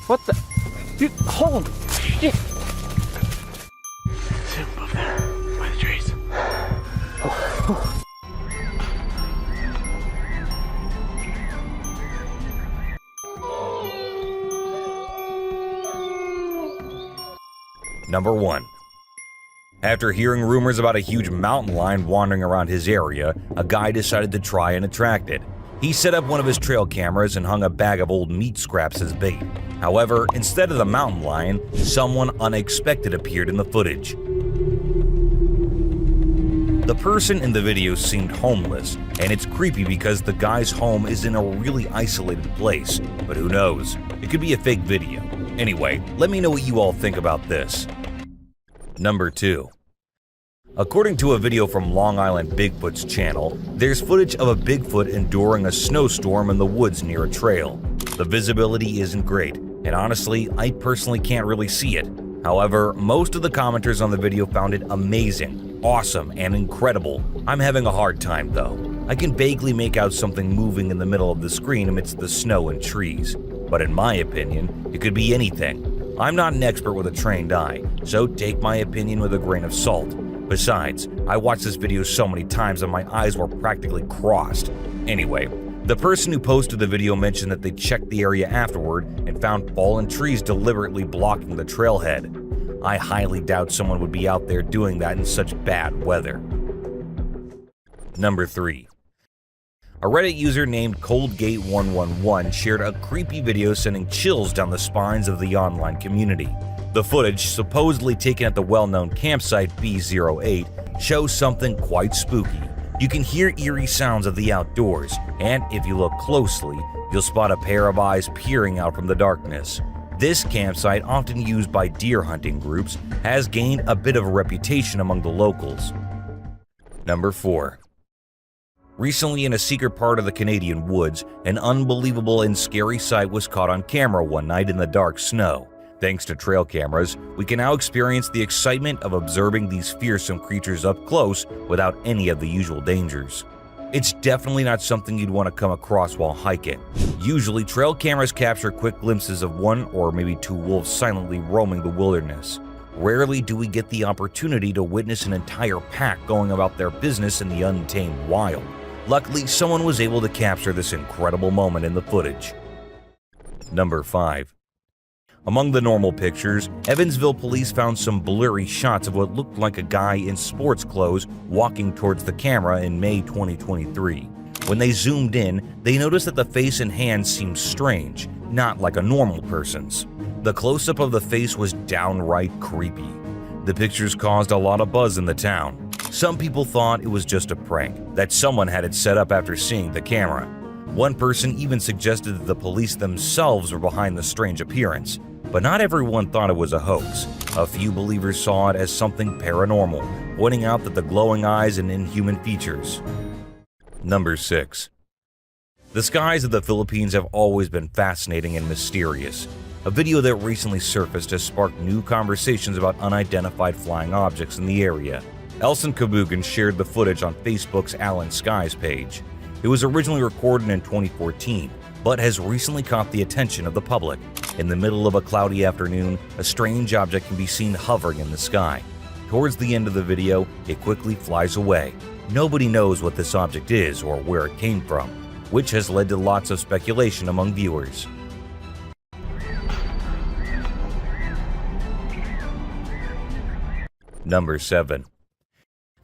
What the? Dude, holy shit! Sit above there, by the trees. Number 1. After hearing rumors about a huge mountain lion wandering around his area, a guy decided to try and attract it. He set up one of his trail cameras and hung a bag of old meat scraps as bait. However, instead of the mountain lion, someone unexpected appeared in the footage. The person in the video seemed homeless, and it's creepy because the guy's home is in a really isolated place. But who knows? It could be a fake video. Anyway, let me know what you all think about this. Number 2. According to a video from Long Island Bigfoot's channel, there's footage of a Bigfoot enduring a snowstorm in the woods near a trail. The visibility isn't great, and honestly, I personally can't really see it. However, most of the commenters on the video found it amazing, awesome, and incredible. I'm having a hard time though. I can vaguely make out something moving in the middle of the screen amidst the snow and trees. But in my opinion, it could be anything. I'm not an expert with a trained eye, so take my opinion with a grain of salt. Besides, I watched this video so many times that my eyes were practically crossed. Anyway, the person who posted the video mentioned that they checked the area afterward and found fallen trees deliberately blocking the trailhead. I highly doubt someone would be out there doing that in such bad weather. Number 3. A Reddit user named Coldgate111 shared a creepy video sending chills down the spines of the online community. The footage, supposedly taken at the well-known campsite B08, shows something quite spooky. You can hear eerie sounds of the outdoors, and if you look closely, you'll spot a pair of eyes peering out from the darkness. This campsite, often used by deer hunting groups, has gained a bit of a reputation among the locals. Number 4. Recently, in a secret part of the Canadian woods, an unbelievable and scary sight was caught on camera one night in the dark snow. Thanks to trail cameras, we can now experience the excitement of observing these fearsome creatures up close without any of the usual dangers. It's definitely not something you'd want to come across while hiking. Usually, trail cameras capture quick glimpses of one or maybe two wolves silently roaming the wilderness. Rarely do we get the opportunity to witness an entire pack going about their business in the untamed wild. Luckily, someone was able to capture this incredible moment in the footage. Number 5. Among the normal pictures, Evansville police found some blurry shots of what looked like a guy in sports clothes walking towards the camera in May 2023. When they zoomed in, they noticed that the face and hands seemed strange, not like a normal person's. The close-up of the face was downright creepy. The pictures caused a lot of buzz in the town. Some people thought it was just a prank, that someone had it set up after seeing the camera. One person even suggested that the police themselves were behind the strange appearance. But not everyone thought it was a hoax. A few believers saw it as something paranormal, pointing out that the glowing eyes and inhuman features. Number 6. The skies of the Philippines have always been fascinating and mysterious. A video that recently surfaced has sparked new conversations about unidentified flying objects in the area. Elson Kabugan shared the footage on Facebook's Alan Skies page. It was originally recorded in 2014, but has recently caught the attention of the public. In the middle of a cloudy afternoon, a strange object can be seen hovering in the sky. Towards the end of the video, it quickly flies away. Nobody knows what this object is or where it came from, which has led to lots of speculation among viewers. Number 7.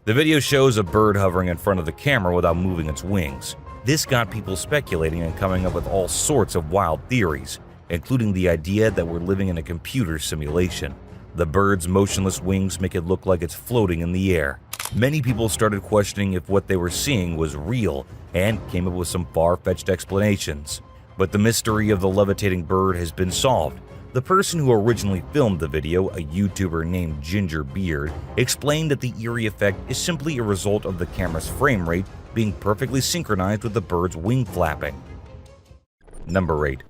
The video shows a bird hovering in front of the camera without moving its wings. This got people speculating and coming up with all sorts of wild theories, including the idea that we're living in a computer simulation. The bird's motionless wings make it look like it's floating in the air. Many people started questioning if what they were seeing was real and came up with some far-fetched explanations. But the mystery of the levitating bird has been solved. The person who originally filmed the video, a YouTuber named Ginger Beard, explained that the eerie effect is simply a result of the camera's frame rate being perfectly synchronized with the bird's wing flapping. Number 8.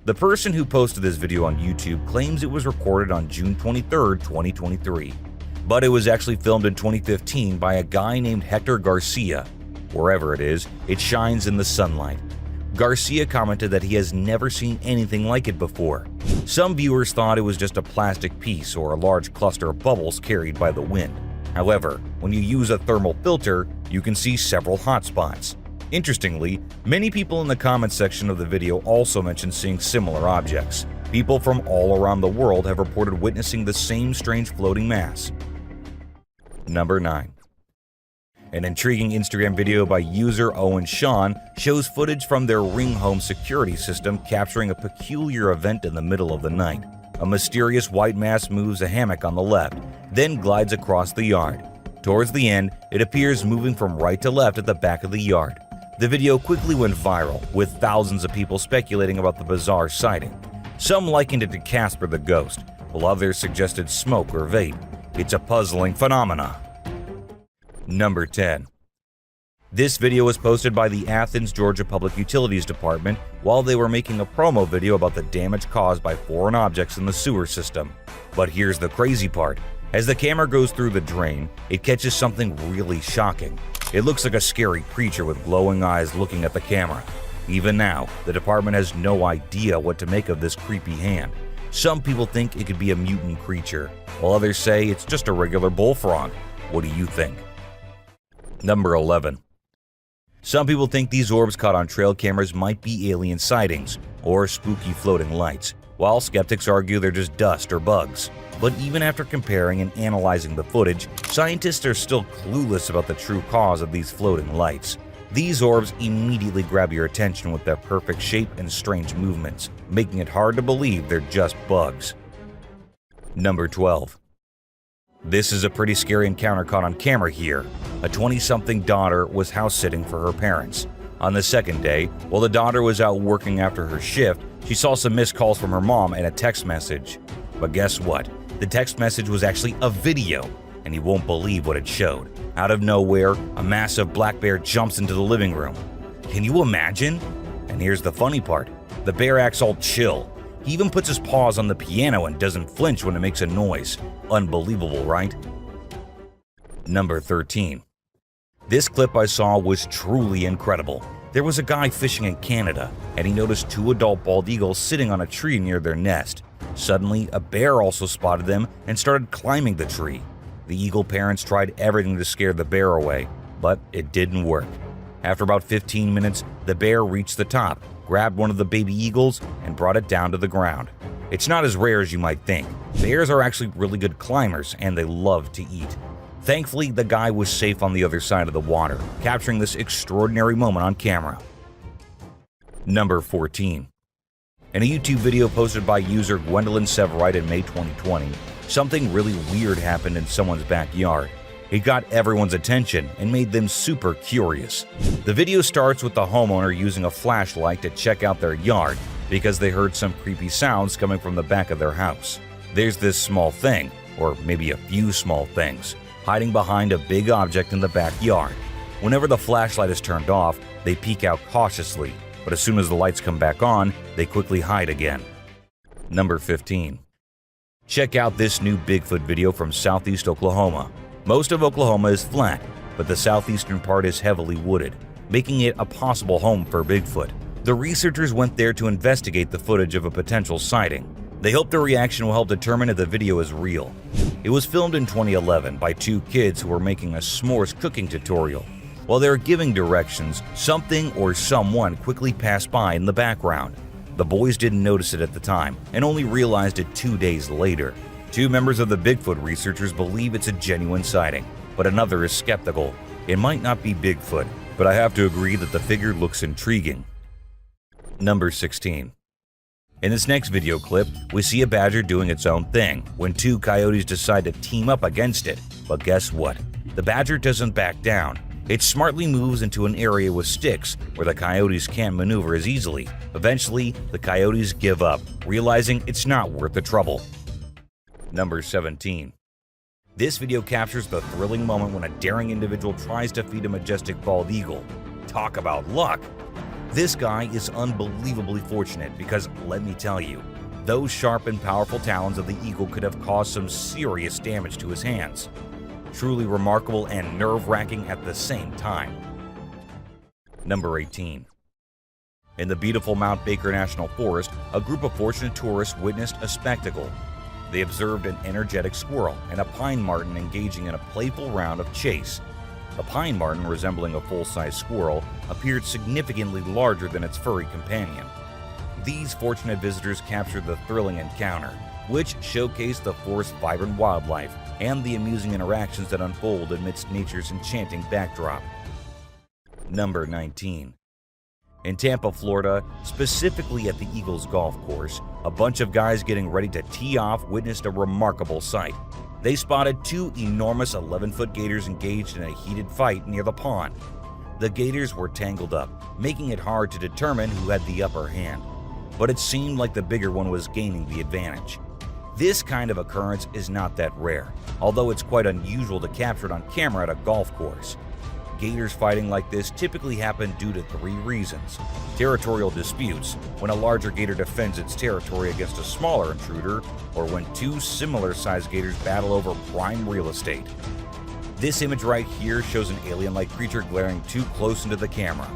The person who posted this video on YouTube claims it was recorded on June 23, 2023. But it was actually filmed in 2015 by a guy named Hector Garcia. Wherever it is, it shines in the sunlight. Garcia commented that he has never seen anything like it before. Some viewers thought it was just a plastic piece or a large cluster of bubbles carried by the wind. However, when you use a thermal filter, you can see several hot spots. Interestingly, many people in the comments section of the video also mentioned seeing similar objects. People from all around the world have reported witnessing the same strange floating mass. Number 9. An intriguing Instagram video by user Owen Sean shows footage from their Ring Home security system capturing a peculiar event in the middle of the night. A mysterious white mass moves a hammock on the left, then glides across the yard. Towards the end, it appears moving from right to left at the back of the yard. The video quickly went viral, with thousands of people speculating about the bizarre sighting. Some likened it to Casper the Ghost, while others suggested smoke or vape. It's a puzzling phenomena. Number 10. This video was posted by the Athens, Georgia Public Utilities Department while they were making a promo video about the damage caused by foreign objects in the sewer system. But here's the crazy part. As the camera goes through the drain, it catches something really shocking. It looks like a scary creature with glowing eyes looking at the camera. Even now, the department has no idea what to make of this creepy hand. Some people think it could be a mutant creature, while others say it's just a regular bullfrog. What do you think? Number 11. Some people think these orbs caught on trail cameras might be alien sightings or spooky floating lights, while skeptics argue they're just dust or bugs. But even after comparing and analyzing the footage, scientists are still clueless about the true cause of these floating lights. These orbs immediately grab your attention with their perfect shape and strange movements, making it hard to believe they're just bugs. Number 12. This is a pretty scary encounter caught on camera here. A 20-something daughter was house-sitting for her parents. On the second day, while the daughter was out working after her shift, she saw some missed calls from her mom and a text message. But guess what? The text message was actually a video, and you won't believe what it showed. Out of nowhere, a massive black bear jumps into the living room. Can you imagine? And here's the funny part. The bear acts all chill. He even puts his paws on the piano and doesn't flinch when it makes a noise. Unbelievable, right? Number 13. This clip I saw was truly incredible. There was a guy fishing in Canada, and he noticed 2 adult bald eagles sitting on a tree near their nest. Suddenly, a bear also spotted them and started climbing the tree. The eagle parents tried everything to scare the bear away, but it didn't work. After about 15 minutes, the bear reached the top, grabbed one of the baby eagles, and brought it down to the ground. It's not as rare as you might think. Bears are actually really good climbers, and they love to eat. Thankfully, the guy was safe on the other side of the water, capturing this extraordinary moment on camera. Number 14. In a YouTube video posted by user Gwendolyn Severite in May 2020, something really weird happened in someone's backyard. It got everyone's attention and made them super curious. The video starts with the homeowner using a flashlight to check out their yard because they heard some creepy sounds coming from the back of their house. There's this small thing, or maybe a few small things, hiding behind a big object in the backyard. Whenever the flashlight is turned off, they peek out cautiously, but as soon as the lights come back on, they quickly hide again. Number 15. Check out this new Bigfoot video from southeast Oklahoma. Most of Oklahoma is flat, but the southeastern part is heavily wooded, making it a possible home for Bigfoot. The researchers went there to investigate the footage of a potential sighting. They hope the reaction will help determine if the video is real. It was filmed in 2011 by 2 kids who were making a s'mores cooking tutorial. While they were giving directions, something or someone quickly passed by in the background. The boys didn't notice it at the time and only realized it 2 days later. 2 members of the Bigfoot researchers believe it's a genuine sighting, but another is skeptical. It might not be Bigfoot, but I have to agree that the figure looks intriguing. Number 16. In this next video clip, we see a badger doing its own thing when 2 coyotes decide to team up against it. But guess what? The badger doesn't back down. It smartly moves into an area with sticks where the coyotes can't maneuver as easily. Eventually, the coyotes give up, realizing it's not worth the trouble. Number 17. This video captures the thrilling moment when a daring individual tries to feed a majestic bald eagle. Talk about luck! This guy is unbelievably fortunate because, let me tell you, those sharp and powerful talons of the eagle could have caused some serious damage to his hands. Truly remarkable and nerve-wracking at the same time. Number 18. In the beautiful Mount Baker National Forest, a group of fortunate tourists witnessed a spectacle. They observed an energetic squirrel and a pine marten engaging in a playful round of chase. The pine marten, resembling a full-size squirrel, appeared significantly larger than its furry companion. These fortunate visitors captured the thrilling encounter, which showcased the forest's vibrant wildlife and the amusing interactions that unfold amidst nature's enchanting backdrop. Number 19. In Tampa, Florida, specifically at the Eagles Golf Course, a bunch of guys getting ready to tee off witnessed a remarkable sight. They spotted two enormous 11-foot gators engaged in a heated fight near the pond. The gators were tangled up, making it hard to determine who had the upper hand, but it seemed like the bigger one was gaining the advantage. This kind of occurrence is not that rare, although it's quite unusual to capture it on camera at a golf course. Gators fighting like this typically happen due to three reasons: territorial disputes, when a larger gator defends its territory against a smaller intruder, or when two similar-sized gators battle over prime real estate. This image right here shows an alien-like creature glaring too close into the camera.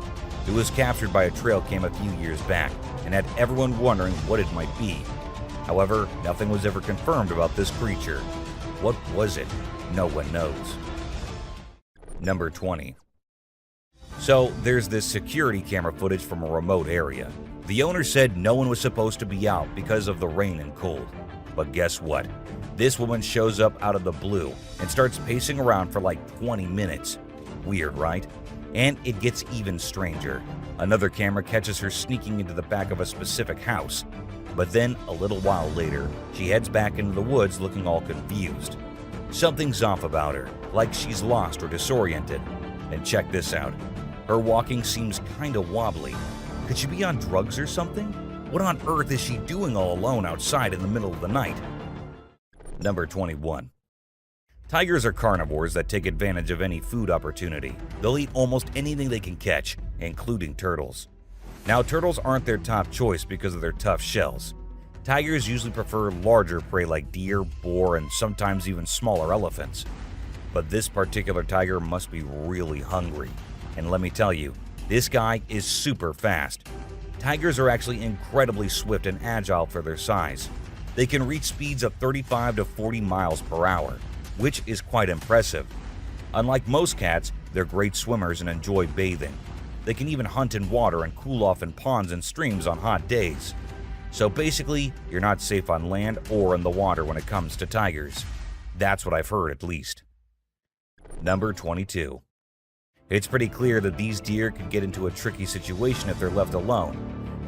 It was captured by a trail cam a few years back and had everyone wondering what it might be. However, nothing was ever confirmed about this creature. What was it? No one knows. Number 20. So, there's this security camera footage from a remote area. The owner said no one was supposed to be out because of the rain and cold. But guess what? This woman shows up out of the blue and starts pacing around for like 20 minutes. Weird, right? And it gets even stranger. Another camera catches her sneaking into the back of a specific house. But then, a little while later, she heads back into the woods looking all confused. Something's off about her, like she's lost or disoriented. And check this out. Her walking seems kinda wobbly. Could she be on drugs or something? What on earth is she doing all alone outside in the middle of the night? Number 21. Tigers are carnivores that take advantage of any food opportunity. They'll eat almost anything they can catch, including turtles. Now, turtles aren't their top choice because of their tough shells. Tigers usually prefer larger prey like deer, boar, and sometimes even smaller elephants. But this particular tiger must be really hungry. And let me tell you, this guy is super fast. Tigers are actually incredibly swift and agile for their size. They can reach speeds of 35 to 40 miles per hour, which is quite impressive. Unlike most cats, they're great swimmers and enjoy bathing. They can even hunt in water and cool off in ponds and streams on hot days. So basically, you're not safe on land or in the water when it comes to tigers. That's what I've heard, at least. Number 22. It's pretty clear that these deer could get into a tricky situation if they're left alone.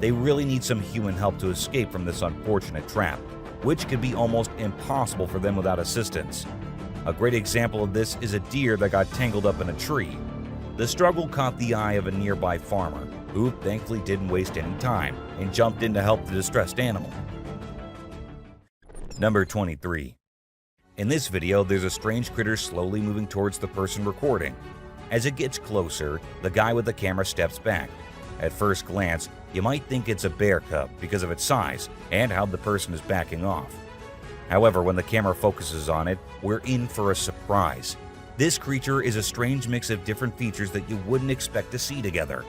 They really need some human help to escape from this unfortunate trap, which could be almost impossible for them without assistance. A great example of this is a deer that got tangled up in a tree. The struggle caught the eye of a nearby farmer, who thankfully didn't waste any time and jumped in to help the distressed animal. Number 23. In this video, there's a strange critter slowly moving towards the person recording. As it gets closer, the guy with the camera steps back. At first glance, you might think it's a bear cub because of its size and how the person is backing off. However, when the camera focuses on it, we're in for a surprise. This creature is a strange mix of different features that you wouldn't expect to see together.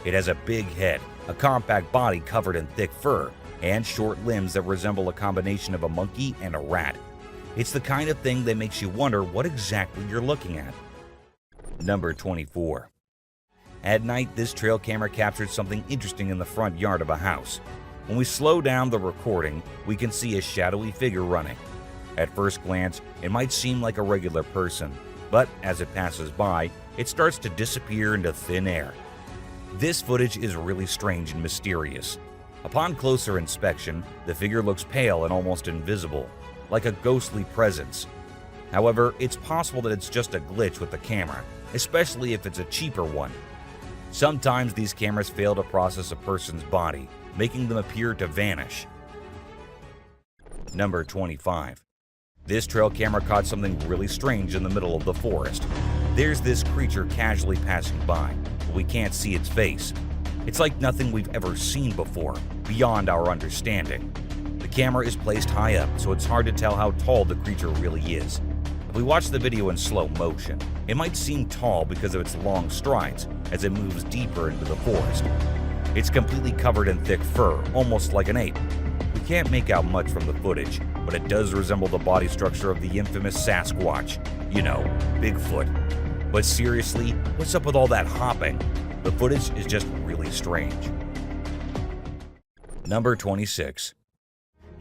It has a big head, a compact body covered in thick fur, and short limbs that resemble a combination of a monkey and a rat. It's the kind of thing that makes you wonder what exactly you're looking at. Number 24. At night, this trail camera captured something interesting in the front yard of a house. When we slow down the recording, we can see a shadowy figure running. At first glance, it might seem like a regular person, but as it passes by, it starts to disappear into thin air. This footage is really strange and mysterious. Upon closer inspection, the figure looks pale and almost invisible, like a ghostly presence. However, it's possible that it's just a glitch with the camera, especially if it's a cheaper one. Sometimes these cameras fail to process a person's body, making them appear to vanish. Number 25. This trail camera caught something really strange in the middle of the forest. There's this creature casually passing by, but we can't see its face. It's like nothing we've ever seen before, beyond our understanding. The camera is placed high up, so it's hard to tell how tall the creature really is. If we watch the video in slow motion, it might seem tall because of its long strides as it moves deeper into the forest. It's completely covered in thick fur, almost like an ape. We can't make out much from the footage, but it does resemble the body structure of the infamous Sasquatch. You know, Bigfoot. But seriously, what's up with all that hopping? The footage is just really strange. Number 26.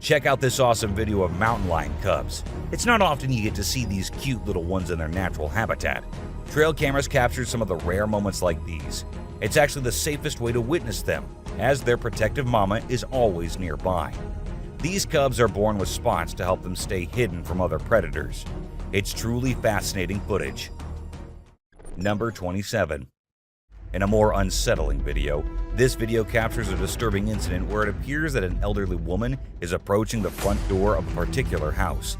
Check out this awesome video of mountain lion cubs. It's not often you get to see these cute little ones in their natural habitat. Trail cameras capture some of the rare moments like these. It's actually the safest way to witness them, as their protective mama is always nearby. These cubs are born with spots to help them stay hidden from other predators. It's truly fascinating footage. Number 27. In a more unsettling video, this video captures a disturbing incident where it appears that an elderly woman is approaching the front door of a particular house.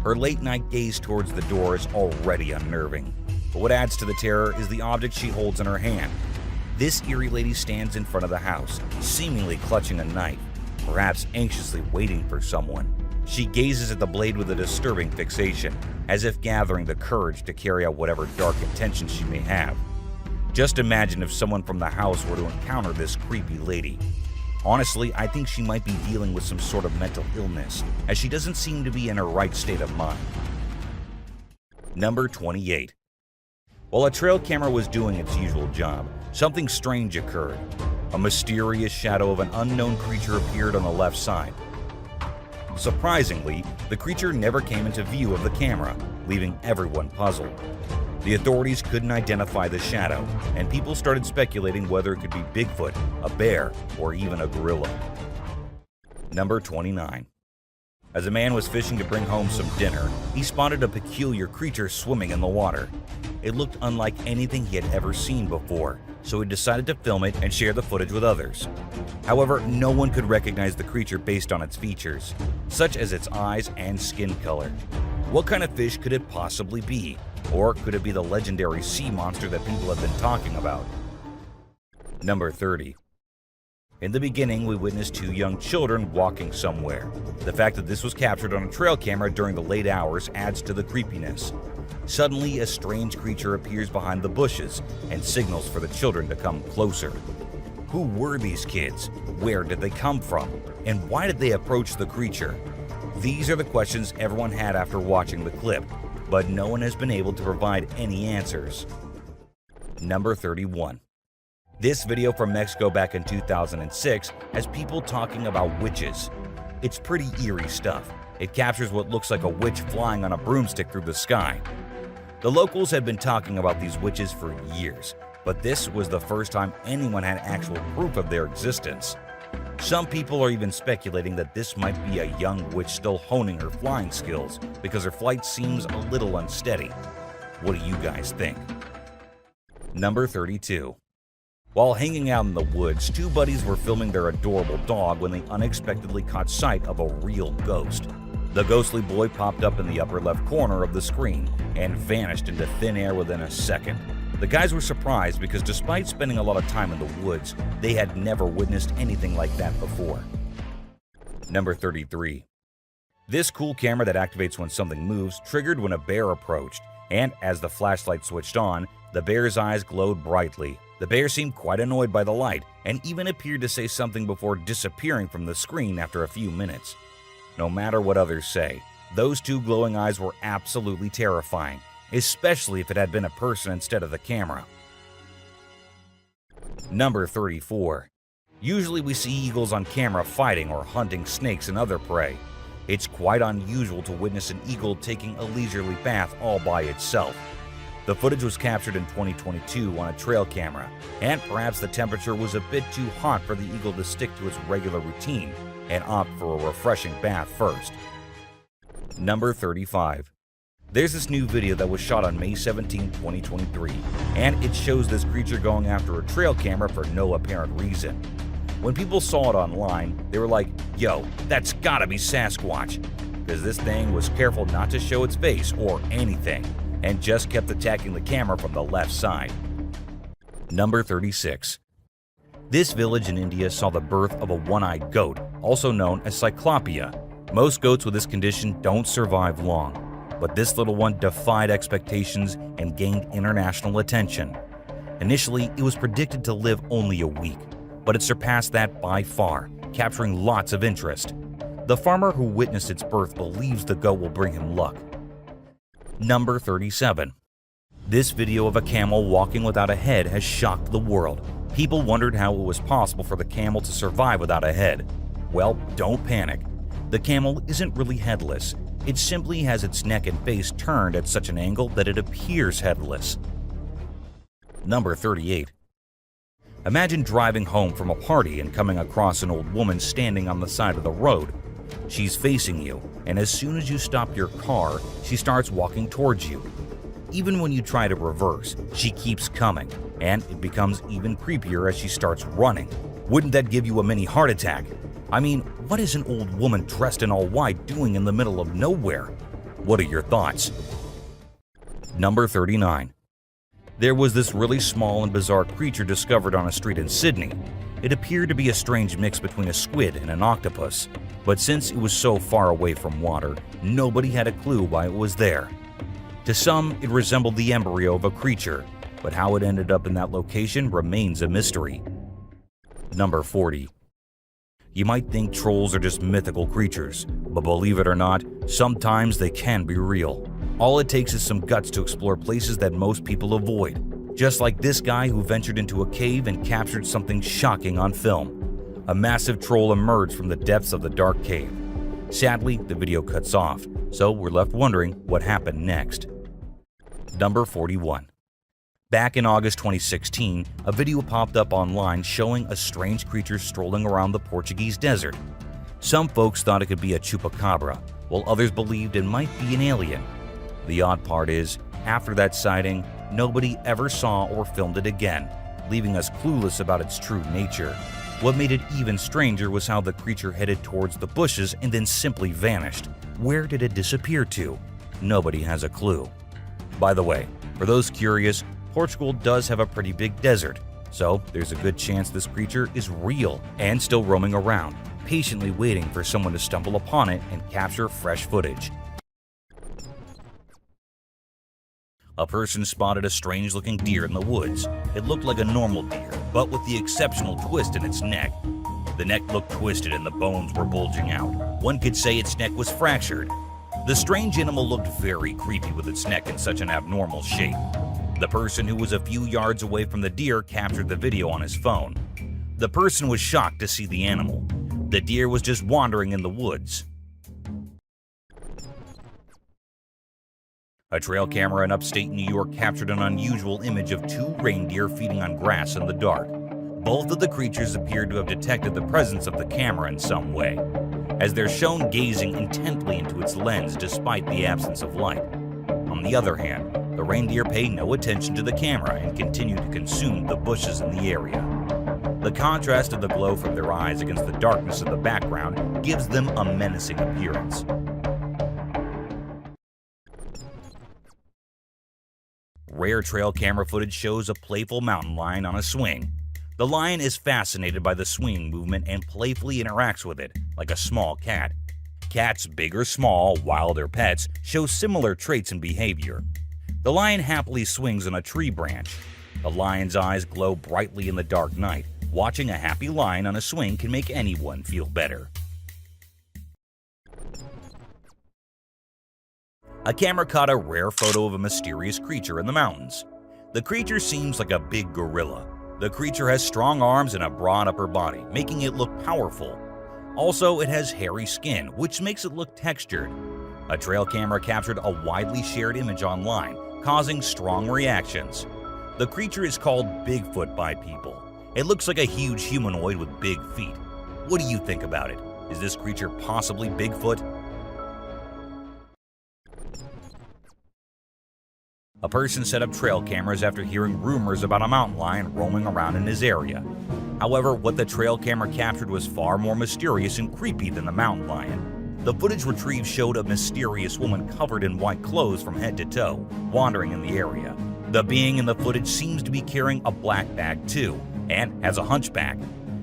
Her late-night gaze towards the door is already unnerving, but what adds to the terror is the object she holds in her hand. This eerie lady stands in front of the house, seemingly clutching a knife, perhaps anxiously waiting for someone. She gazes at the blade with a disturbing fixation, as if gathering the courage to carry out whatever dark intentions she may have. Just imagine if someone from the house were to encounter this creepy lady. Honestly, I think she might be dealing with some sort of mental illness, as she doesn't seem to be in her right state of mind. Number 28. While a trail camera was doing its usual job, something strange occurred. A mysterious shadow of an unknown creature appeared on the left side. Surprisingly, the creature never came into view of the camera, leaving everyone puzzled. The authorities couldn't identify the shadow, and people started speculating whether it could be Bigfoot, a bear, or even a gorilla. Number 29. As a man was fishing to bring home some dinner, he spotted a peculiar creature swimming in the water. It looked unlike anything he had ever seen before, so he decided to film it and share the footage with others. However, no one could recognize the creature based on its features, such as its eyes and skin color. What kind of fish could it possibly be? Or could it be the legendary sea monster that people have been talking about? Number 30. In the beginning, we witnessed two young children walking somewhere. The fact that this was captured on a trail camera during the late hours adds to the creepiness. Suddenly, a strange creature appears behind the bushes and signals for the children to come closer. Who were these kids? Where did they come from? And why did they approach the creature? These are the questions everyone had after watching the clip, but no one has been able to provide any answers. Number 31. This video from Mexico back in 2006 has people talking about witches. It's pretty eerie stuff. It captures what looks like a witch flying on a broomstick through the sky. The locals had been talking about these witches for years, but this was the first time anyone had actual proof of their existence. Some people are even speculating that this might be a young witch still honing her flying skills because her flight seems a little unsteady. What do you guys think? Number 32. While hanging out in the woods, two buddies were filming their adorable dog when they unexpectedly caught sight of a real ghost. The ghostly boy popped up in the upper left corner of the screen and vanished into thin air within a second. The guys were surprised because despite spending a lot of time in the woods, they had never witnessed anything like that before. Number 33. This cool camera that activates when something moves triggered when a bear approached, and as the flashlight switched on, the bear's eyes glowed brightly. The bear seemed quite annoyed by the light and even appeared to say something before disappearing from the screen after a few minutes. No matter what others say, those two glowing eyes were absolutely terrifying, especially if it had been a person instead of the camera. Number 34. Usually we see eagles on camera fighting or hunting snakes and other prey. It's quite unusual to witness an eagle taking a leisurely bath all by itself. The footage was captured in 2022 on a trail camera, and perhaps the temperature was a bit too hot for the eagle to stick to its regular routine and opt for a refreshing bath first. Number 35. There's this new video that was shot on May 17, 2023, and it shows this creature going after a trail camera for no apparent reason. When people saw it online, they were like, yo, that's gotta be Sasquatch, because this thing was careful not to show its face or anything, and just kept attacking the camera from the left side. Number 36. This village in India saw the birth of a one-eyed goat, also known as Cyclopia. Most goats with this condition don't survive long, but this little one defied expectations and gained international attention. Initially, it was predicted to live only a week, but it surpassed that by far, capturing lots of interest. The farmer who witnessed its birth believes the goat will bring him luck. Number 37. This video of a camel walking without a head has shocked the world. People wondered how it was possible for the camel to survive without a head. Well, don't panic. The camel isn't really headless. It simply has its neck and face turned at such an angle that it appears headless. Number 38. Imagine driving home from a party and coming across an old woman standing on the side of the road. She's facing you, and as soon as you stop your car, she starts walking towards you. Even when you try to reverse, she keeps coming, and it becomes even creepier as she starts running. Wouldn't that give you a mini heart attack? I mean, what is an old woman dressed in all white doing in the middle of nowhere? What are your thoughts? Number 39. There was this really small and bizarre creature discovered on a street in Sydney. It appeared to be a strange mix between a squid and an octopus, but since it was so far away from water, nobody had a clue why it was there. To some, it resembled the embryo of a creature, but how it ended up in that location remains a mystery. Number 40. You might think trolls are just mythical creatures, but believe it or not, sometimes they can be real. All it takes is some guts to explore places that most people avoid, just like this guy who ventured into a cave and captured something shocking on film. A massive troll emerged from the depths of the dark cave. Sadly, the video cuts off, so we're left wondering what happened next. Number 41. Back in August 2016, a video popped up online showing a strange creature strolling around the Portuguese desert. Some folks thought it could be a chupacabra, while others believed it might be an alien. The odd part is, after that sighting, nobody ever saw or filmed it again, leaving us clueless about its true nature. What made it even stranger was how the creature headed towards the bushes and then simply vanished. Where did it disappear to? Nobody has a clue. By the way, for those curious, Portugal does have a pretty big desert, so there's a good chance this creature is real and still roaming around, patiently waiting for someone to stumble upon it and capture fresh footage. A person spotted a strange-looking deer in the woods. It looked like a normal deer, but with the exceptional twist in its neck. The neck looked twisted and the bones were bulging out. One could say its neck was fractured. The strange animal looked very creepy with its neck in such an abnormal shape. The person who was a few yards away from the deer captured the video on his phone. The person was shocked to see the animal. The deer was just wandering in the woods. A trail camera in upstate New York captured an unusual image of two reindeer feeding on grass in the dark. Both of the creatures appeared to have detected the presence of the camera in some way, as they're shown gazing intently into its lens despite the absence of light. On the other hand, the reindeer pay no attention to the camera and continue to consume the bushes in the area. The contrast of the glow from their eyes against the darkness of the background gives them a menacing appearance. Rare trail camera footage shows a playful mountain lion on a swing. The lion is fascinated by the swinging movement and playfully interacts with it, like a small cat. Cats, big or small, wild or pets, show similar traits and behavior. The lion happily swings on a tree branch. The lion's eyes glow brightly in the dark night. Watching a happy lion on a swing can make anyone feel better. A camera caught a rare photo of a mysterious creature in the mountains. The creature seems like a big gorilla. The creature has strong arms and a broad upper body, making it look powerful. Also, it has hairy skin, which makes it look textured. A trail camera captured a widely shared image online, causing strong reactions. The creature is called Bigfoot by people. It looks like a huge humanoid with big feet. What do you think about it? Is this creature possibly Bigfoot? A person set up trail cameras after hearing rumors about a mountain lion roaming around in his area. However, what the trail camera captured was far more mysterious and creepy than the mountain lion. The footage retrieved showed a mysterious woman covered in white clothes from head to toe, wandering in the area. The being in the footage seems to be carrying a black bag too, and has a hunchback.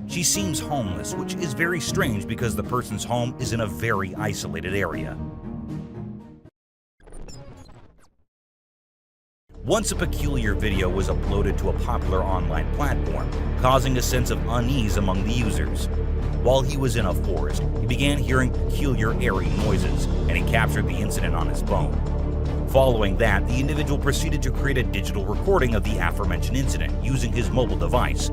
She seems homeless, which is very strange because the person's home is in a very isolated area. Once a peculiar video was uploaded to a popular online platform, causing a sense of unease among the users. While he was in a forest, he began hearing peculiar airy noises, and he captured the incident on his phone. Following that, the individual proceeded to create a digital recording of the aforementioned incident using his mobile device.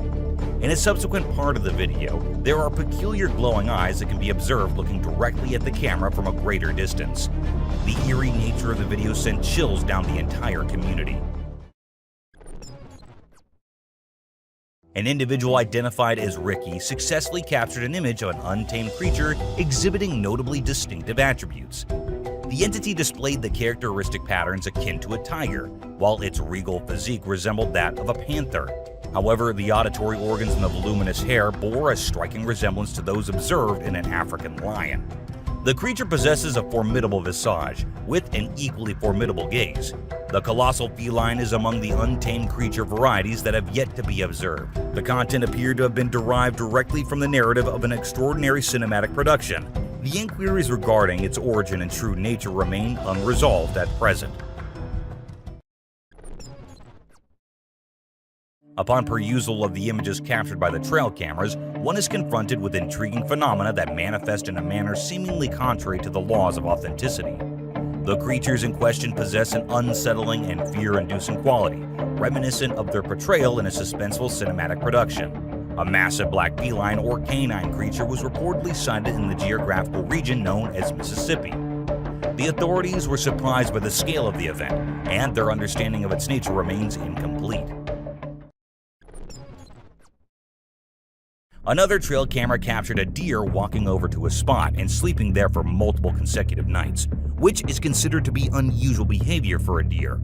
In a subsequent part of the video, there are peculiar glowing eyes that can be observed looking directly at the camera from a greater distance. The eerie nature of the video sent chills down the entire community. An individual identified as Ricky successfully captured an image of an untamed creature exhibiting notably distinctive attributes. The entity displayed the characteristic patterns akin to a tiger, while its regal physique resembled that of a panther. However, the auditory organs and the voluminous hair bore a striking resemblance to those observed in an African lion. The creature possesses a formidable visage, with an equally formidable gaze. The colossal feline is among the untamed creature varieties that have yet to be observed. The content appeared to have been derived directly from the narrative of an extraordinary cinematic production. The inquiries regarding its origin and true nature remain unresolved at present. Upon perusal of the images captured by the trail cameras, one is confronted with intriguing phenomena that manifest in a manner seemingly contrary to the laws of authenticity. The creatures in question possess an unsettling and fear-inducing quality, reminiscent of their portrayal in a suspenseful cinematic production. A massive black feline or canine creature was reportedly sighted in the geographical region known as Mississippi. The authorities were surprised by the scale of the event, and their understanding of its nature remains incomplete. Another trail camera captured a deer walking over to a spot and sleeping there for multiple consecutive nights, which is considered to be unusual behavior for a deer.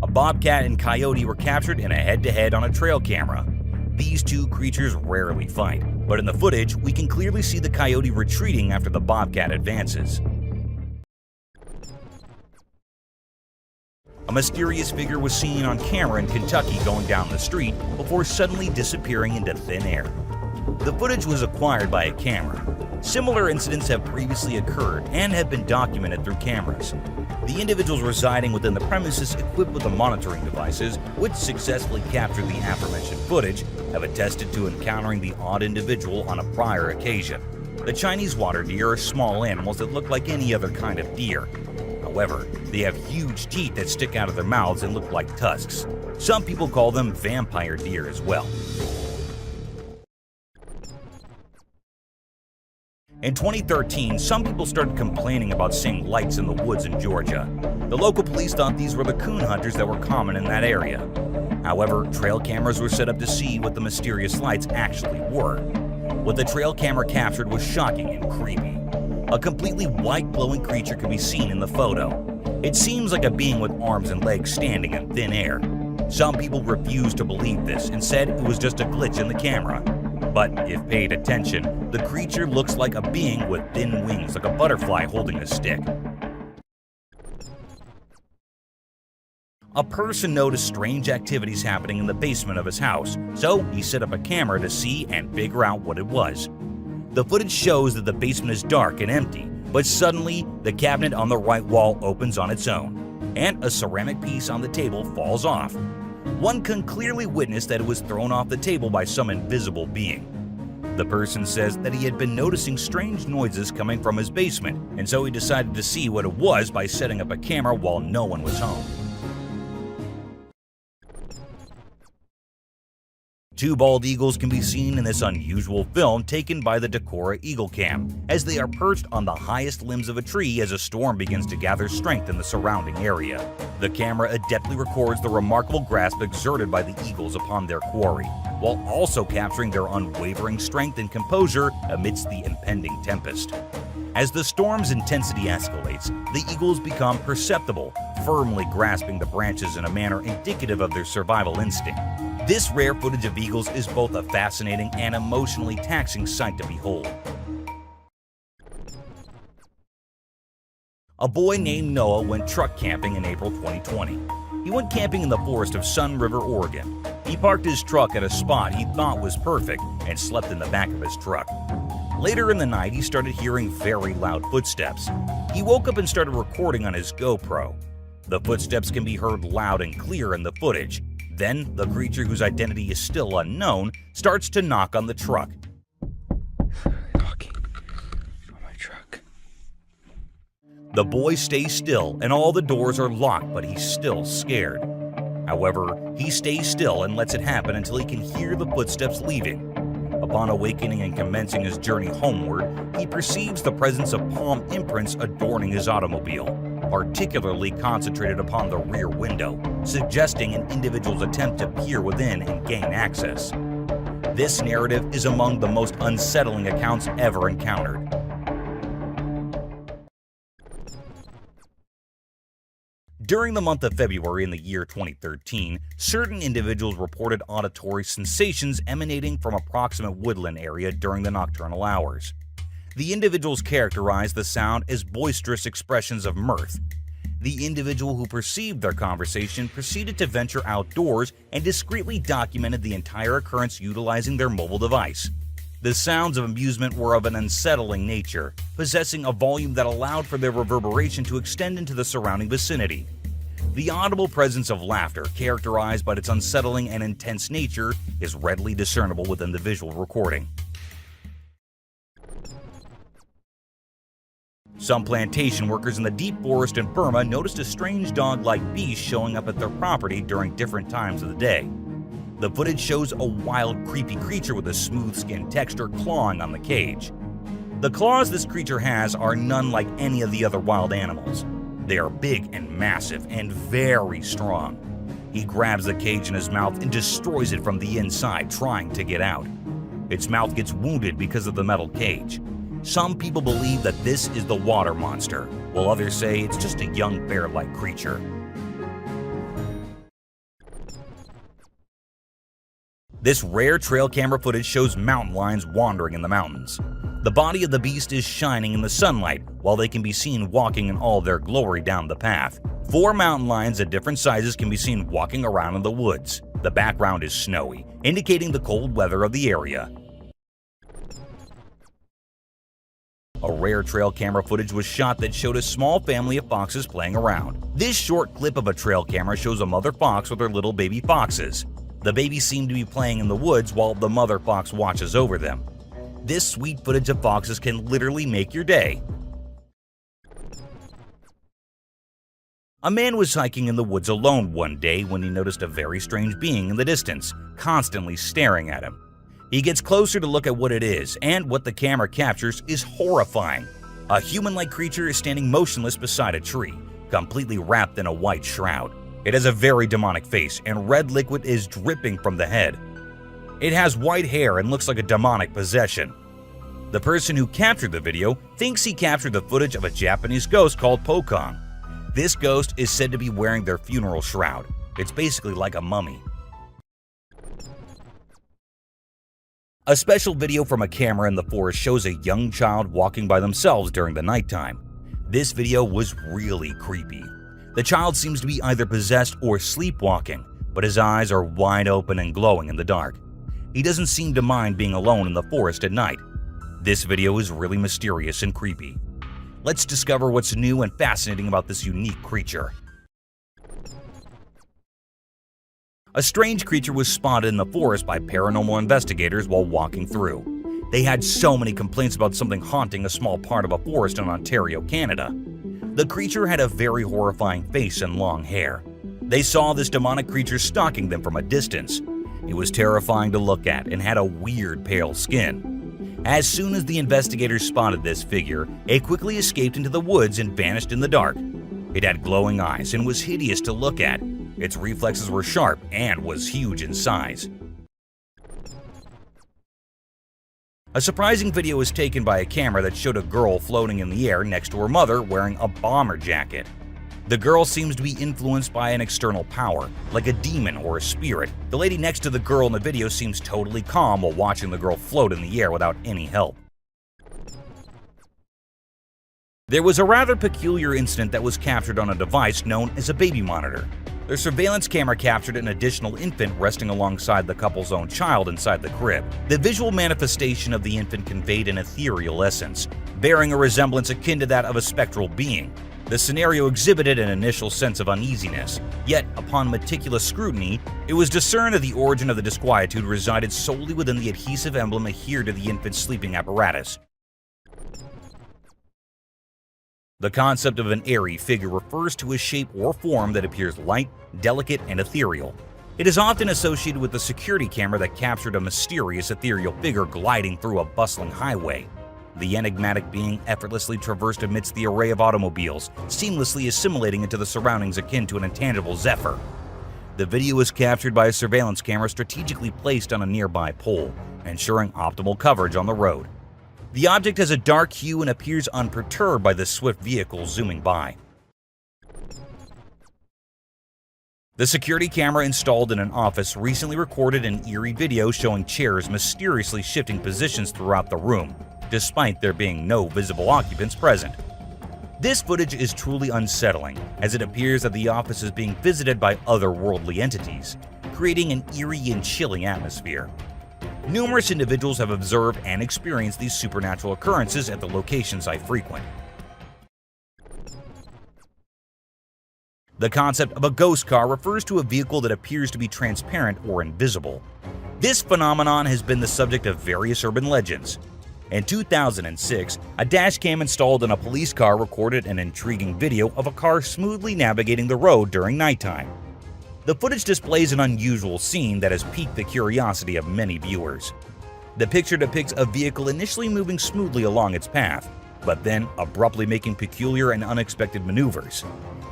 A bobcat and coyote were captured in a head-to-head on a trail camera. These two creatures rarely fight, but in the footage, we can clearly see the coyote retreating after the bobcat advances. A mysterious figure was seen on camera in Kentucky going down the street before suddenly disappearing into thin air. The footage was acquired by a camera. Similar incidents have previously occurred and have been documented through cameras. The individuals residing within the premises equipped with the monitoring devices, which successfully captured the aforementioned footage, have attested to encountering the odd individual on a prior occasion. The Chinese water deer are small animals that look like any other kind of deer. However, they have huge teeth that stick out of their mouths and look like tusks. Some people call them vampire deer as well. In 2013, some people started complaining about seeing lights in the woods in Georgia. The local police thought these were the coon hunters that were common in that area. However, trail cameras were set up to see what the mysterious lights actually were. What the trail camera captured was shocking and creepy. A completely white glowing creature could be seen in the photo. It seems like a being with arms and legs standing in thin air. Some people refused to believe this and said it was just a glitch in the camera. But if paid attention, the creature looks like a being with thin wings, like a butterfly holding a stick. A person noticed strange activities happening in the basement of his house, so he set up a camera to see and figure out what it was. The footage shows that the basement is dark and empty, but suddenly the cabinet on the right wall opens on its own, and a ceramic piece on the table falls off. One can clearly witness that it was thrown off the table by some invisible being. The person says that he had been noticing strange noises coming from his basement, and so he decided to see what it was by setting up a camera while no one was home. Two bald eagles can be seen in this unusual film taken by the Decorah Eagle Cam, as they are perched on the highest limbs of a tree as a storm begins to gather strength in the surrounding area. The camera adeptly records the remarkable grasp exerted by the eagles upon their quarry, while also capturing their unwavering strength and composure amidst the impending tempest. As the storm's intensity escalates, the eagles become perceptible, firmly grasping the branches in a manner indicative of their survival instinct. This rare footage of eagles is both a fascinating and emotionally taxing sight to behold. A boy named Noah went truck camping in April 2020. He went camping in the forest of Sun River, Oregon. He parked his truck at a spot he thought was perfect and slept in the back of his truck. Later in the night, he started hearing very loud footsteps. He woke up and started recording on his GoPro. The footsteps can be heard loud and clear in the footage. Then, the creature, whose identity is still unknown, starts to knock on the truck. Knocking on my truck. The boy stays still and all the doors are locked, but he's still scared. However, he stays still and lets it happen until he can hear the footsteps leaving. Upon awakening and commencing his journey homeward, he perceives the presence of palm imprints adorning his automobile, particularly concentrated upon the rear window, suggesting an individual's attempt to peer within and gain access. This narrative is among the most unsettling accounts ever encountered. During the month of February in the year 2013, certain individuals reported auditory sensations emanating from a proximate woodland area during the nocturnal hours. The individuals characterized the sound as boisterous expressions of mirth. The individual who perceived their conversation proceeded to venture outdoors and discreetly documented the entire occurrence utilizing their mobile device. The sounds of amusement were of an unsettling nature, possessing a volume that allowed for their reverberation to extend into the surrounding vicinity. The audible presence of laughter, characterized by its unsettling and intense nature, is readily discernible within the visual recording. Some plantation workers in the deep forest in Burma noticed a strange dog-like beast showing up at their property during different times of the day. The footage shows a wild, creepy creature with a smooth skin texture clawing on the cage. The claws this creature has are none like any of the other wild animals. They are big and massive and very strong. He grabs the cage in his mouth and destroys it from the inside, trying to get out. Its mouth gets wounded because of the metal cage. Some people believe that this is the water monster, while others say it's just a young bear-like creature. This rare trail camera footage shows mountain lions wandering in the mountains. The body of the beast is shining in the sunlight, while they can be seen walking in all their glory down the path. 4 mountain lions at different sizes can be seen walking around in the woods. The background is snowy, indicating the cold weather of the area. A rare trail camera footage was shot that showed a small family of foxes playing around. This short clip of a trail camera shows a mother fox with her little baby foxes. The babies seem to be playing in the woods while the mother fox watches over them. This sweet footage of foxes can literally make your day. A man was hiking in the woods alone one day when he noticed a very strange being in the distance, constantly staring at him. He gets closer to look at what it is, and what the camera captures is horrifying. A human-like creature is standing motionless beside a tree, completely wrapped in a white shroud. It has a very demonic face, and red liquid is dripping from the head. It has white hair and looks like a demonic possession. The person who captured the video thinks he captured the footage of a Japanese ghost called Pokong. This ghost is said to be wearing their funeral shroud. It's basically like a mummy. A special video from a camera in the forest shows a young child walking by themselves during the nighttime. This video was really creepy. The child seems to be either possessed or sleepwalking, but his eyes are wide open and glowing in the dark. He doesn't seem to mind being alone in the forest at night. This video is really mysterious and creepy. Let's discover what's new and fascinating about this unique creature. A strange creature was spotted in the forest by paranormal investigators while walking through. They had so many complaints about something haunting a small part of a forest in Ontario, Canada. The creature had a very horrifying face and long hair. They saw this demonic creature stalking them from a distance. It was terrifying to look at and had a weird pale skin. As soon as the investigators spotted this figure, it quickly escaped into the woods and vanished in the dark. It had glowing eyes and was hideous to look at. Its reflexes were sharp and was huge in size. A surprising video was taken by a camera that showed a girl floating in the air next to her mother wearing a bomber jacket. The girl seems to be influenced by an external power, like a demon or a spirit. The lady next to the girl in the video seems totally calm while watching the girl float in the air without any help. There was a rather peculiar incident that was captured on a device known as a baby monitor. Their surveillance camera captured an additional infant resting alongside the couple's own child inside the crib. The visual manifestation of the infant conveyed an ethereal essence, bearing a resemblance akin to that of a spectral being. The scenario exhibited an initial sense of uneasiness, yet upon meticulous scrutiny, it was discerned that the origin of the disquietude resided solely within the adhesive emblem adhered to the infant's sleeping apparatus. The concept of an airy figure refers to a shape or form that appears light, delicate, and ethereal. It is often associated with the security camera that captured a mysterious ethereal figure gliding through a bustling highway. The enigmatic being effortlessly traversed amidst the array of automobiles, seamlessly assimilating into the surroundings akin to an intangible zephyr. The video was captured by a surveillance camera strategically placed on a nearby pole, ensuring optimal coverage on the road. The object has a dark hue and appears unperturbed by the swift vehicle zooming by. The security camera installed in an office recently recorded an eerie video showing chairs mysteriously shifting positions throughout the room, despite there being no visible occupants present. This footage is truly unsettling, as it appears that the office is being visited by otherworldly entities, creating an eerie and chilling atmosphere. Numerous individuals have observed and experienced these supernatural occurrences at the locations I frequent. The concept of a ghost car refers to a vehicle that appears to be transparent or invisible. This phenomenon has been the subject of various urban legends. In 2006, a dashcam installed in a police car recorded an intriguing video of a car smoothly navigating the road during nighttime. The footage displays an unusual scene that has piqued the curiosity of many viewers. The picture depicts a vehicle initially moving smoothly along its path, but then abruptly making peculiar and unexpected maneuvers.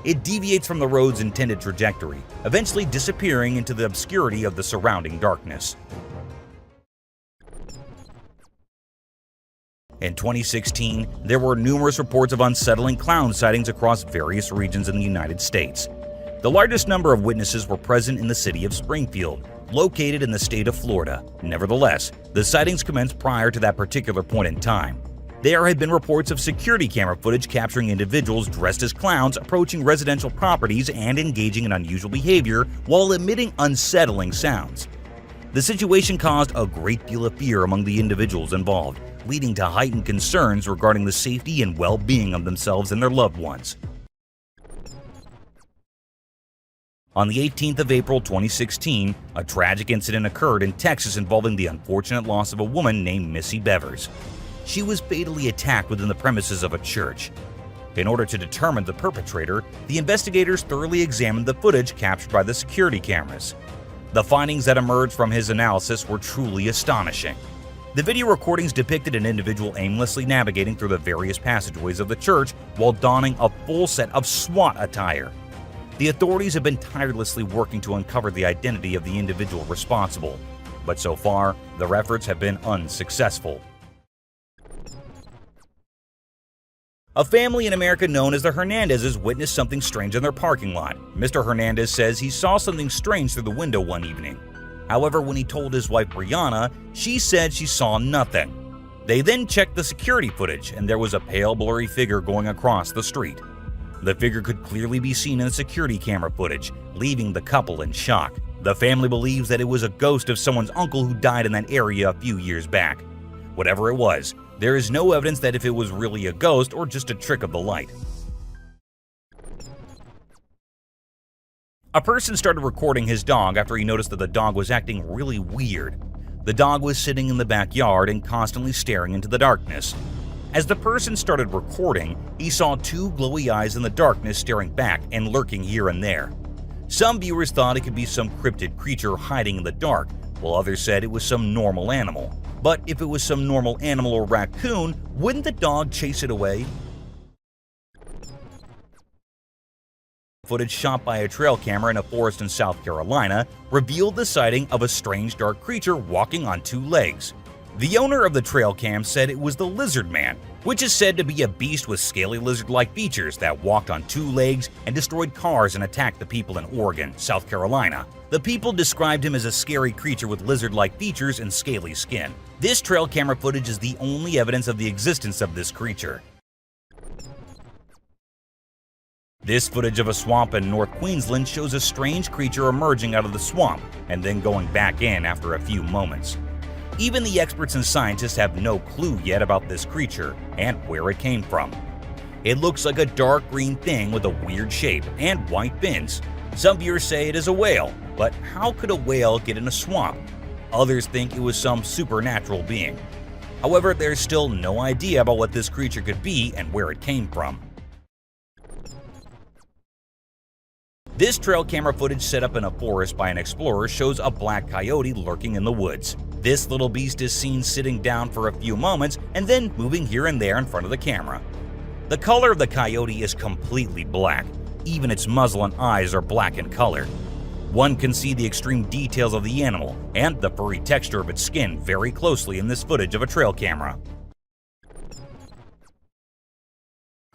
It deviates from the road's intended trajectory, eventually disappearing into the obscurity of the surrounding darkness. In 2016, there were numerous reports of unsettling clown sightings across various regions in the United States. The largest number of witnesses were present in the city of Springfield, located in the state of Florida. Nevertheless, the sightings commenced prior to that particular point in time. There had been reports of security camera footage capturing individuals dressed as clowns approaching residential properties and engaging in unusual behavior while emitting unsettling sounds. The situation caused a great deal of fear among the individuals involved, leading to heightened concerns regarding the safety and well-being of themselves and their loved ones. On the 18th of April 2016, a tragic incident occurred in Texas involving the unfortunate loss of a woman named Missy Bevers. She was fatally attacked within the premises of a church. In order to determine the perpetrator, the investigators thoroughly examined the footage captured by the security cameras. The findings that emerged from his analysis were truly astonishing. The video recordings depicted an individual aimlessly navigating through the various passageways of the church while donning a full set of SWAT attire. The authorities have been tirelessly working to uncover the identity of the individual responsible, but so far, their efforts have been unsuccessful. A family in America known as the Hernandezes witnessed something strange in their parking lot. Mr. Hernandez says he saw something strange through the window one evening. However, when he told his wife Brianna, she said she saw nothing. They then checked the security footage, and there was a pale, blurry figure going across the street. The figure could clearly be seen in the security camera footage, leaving the couple in shock. The family believes that it was a ghost of someone's uncle who died in that area a few years back. Whatever it was, there is no evidence that if it was really a ghost or just a trick of the light. A person started recording his dog after he noticed that the dog was acting really weird. The dog was sitting in the backyard and constantly staring into the darkness. As the person started recording, he saw two glowy eyes in the darkness staring back and lurking here and there. Some viewers thought it could be some cryptid creature hiding in the dark, while others said it was some normal animal. But if it was some normal animal or raccoon, wouldn't the dog chase it away? Footage shot by a trail camera in a forest in South Carolina revealed the sighting of a strange dark creature walking on two legs. The owner of the trail cam said it was the Lizard Man, which is said to be a beast with scaly lizard-like features that walked on two legs and destroyed cars and attacked the people in Oregon, South Carolina. The people described him as a scary creature with lizard-like features and scaly skin. This trail camera footage is the only evidence of the existence of this creature. This footage of a swamp in North Queensland shows a strange creature emerging out of the swamp and then going back in after a few moments. Even the experts and scientists have no clue yet about this creature and where it came from. It looks like a dark green thing with a weird shape and white fins. Some viewers say it is a whale, but how could a whale get in a swamp? Others think it was some supernatural being. However, there's still no idea about what this creature could be and where it came from. This trail camera footage set up in a forest by an explorer shows a black coyote lurking in the woods. This little beast is seen sitting down for a few moments and then moving here and there in front of the camera. The color of the coyote is completely black. Even its muzzle and eyes are black in color. One can see the extreme details of the animal and the furry texture of its skin very closely in this footage of a trail camera.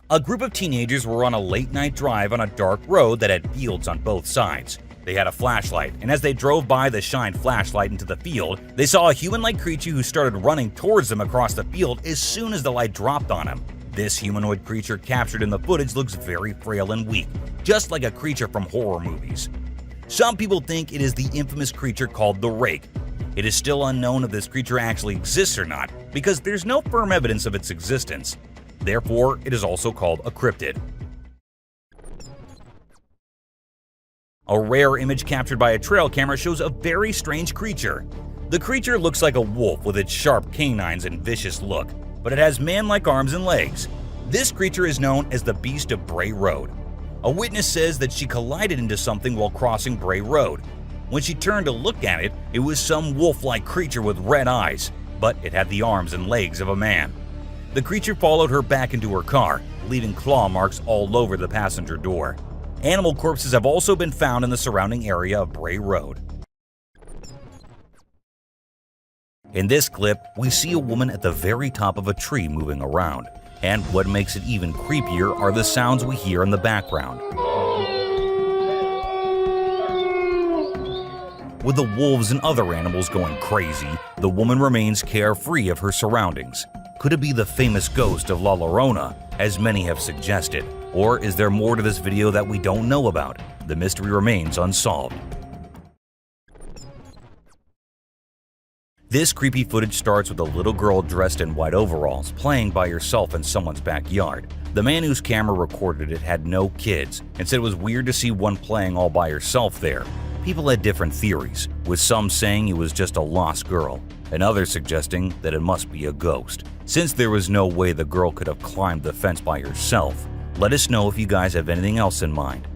A group of teenagers were on a late-night drive on a dark road that had fields on both sides. They had a flashlight, and as they drove by the shined flashlight into the field, they saw a human-like creature who started running towards them across the field as soon as the light dropped on him. This humanoid creature captured in the footage looks very frail and weak, just like a creature from horror movies. Some people think it is the infamous creature called the Rake. It is still unknown if this creature actually exists or not, because there's no firm evidence of its existence. Therefore, it is also called a cryptid. A rare image captured by a trail camera shows a very strange creature. The creature looks like a wolf with its sharp canines and vicious look, but it has man-like arms and legs. This creature is known as the Beast of Bray Road. A witness says that she collided into something while crossing Bray Road. When she turned to look at it, it was some wolf-like creature with red eyes, but it had the arms and legs of a man. The creature followed her back into her car, leaving claw marks all over the passenger door. Animal corpses have also been found in the surrounding area of Bray Road. In this clip, we see a woman at the very top of a tree moving around, and what makes it even creepier are the sounds we hear in the background. With the wolves and other animals going crazy, the woman remains carefree of her surroundings. Could it be the famous ghost of La Llorona, as many have suggested? Or is there more to this video that we don't know about? The mystery remains unsolved. This creepy footage starts with a little girl dressed in white overalls playing by herself in someone's backyard. The man whose camera recorded it had no kids and said it was weird to see one playing all by herself there. People had different theories, with some saying it was just a lost girl, and others suggesting that it must be a ghost. Since there was no way the girl could have climbed the fence by herself, let us know if you guys have anything else in mind.